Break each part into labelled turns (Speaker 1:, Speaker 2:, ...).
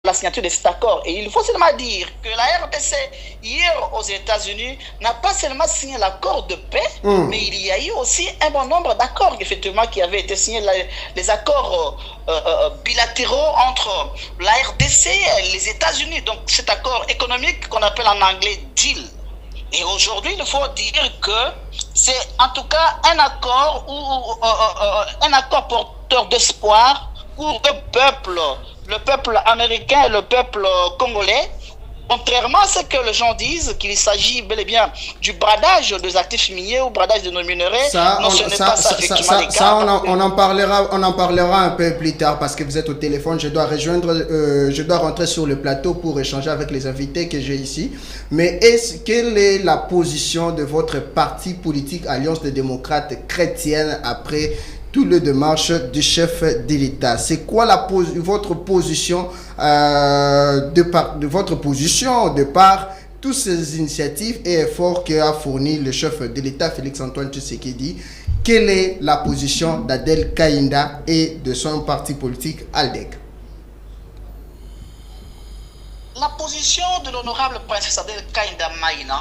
Speaker 1: la signature de cet accord. Et il faut seulement dire que la RDC, hier aux États-Unis, n'a pas seulement signé l'accord de paix, mais il y a eu aussi un bon nombre d'accords, effectivement, qui avaient été signés, les accords bilatéraux entre la RDC et les États-Unis. Donc cet accord économique qu'on appelle en anglais deal. Et aujourd'hui, il faut dire que c'est en tout cas un accord porteur d'espoir pour le peuple américain et le peuple congolais. Contrairement à ce que les gens disent, qu'il s'agit bel et bien du bradage des actifs miniers ou bradage de nos minerais, ce n'est pas ça, effectivement, les gars.
Speaker 2: On en parlera un peu plus tard parce que vous êtes au téléphone. Je dois rentrer sur le plateau pour échanger avec les invités que j'ai ici. Mais quelle est la position de votre parti politique Alliance des démocrates chrétiennes après toutes les démarches du chef de l'État? C'est quoi votre position de par toutes ces initiatives et efforts qu'a fourni le chef de l'État Félix-Antoine Tshisekedi? Quelle est la position d'Adel Kaïnda et de son parti politique ALDEC?
Speaker 1: La position de l'honorable princesse Adel Kaïnda Maïna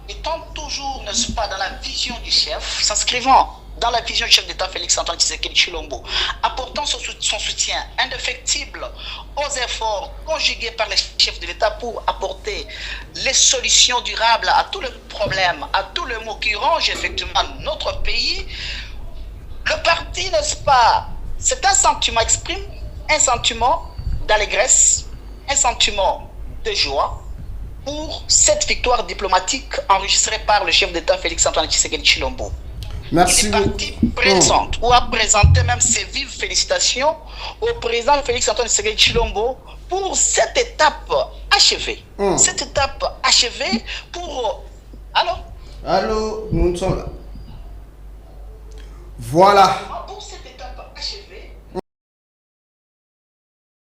Speaker 1: étant toujours, n'est-ce pas, dans la vision du chef, s'inscrivant dans la vision du chef d'État Félix-Antoine Tshisekedi Tshilombo, apportant son soutien indéfectible aux efforts conjugués par les chefs de l'État pour apporter les solutions durables à tous les problèmes, à tous les maux qui rongent effectivement notre pays, le parti, n'est-ce pas, c'est un sentiment, exprime un sentiment d'allégresse, un sentiment de joie pour cette victoire diplomatique enregistrée par le chef d'État Félix-Antoine Tshisekedi Tshilombo.
Speaker 2: Merci.
Speaker 1: Il est parti présente ou a présenté même ses vives félicitations au président Félix-Antoine Tshisekedi Tshilombo pour cette étape achevée. Cette étape achevée pour...
Speaker 2: Allô, nous sommes là. Voilà.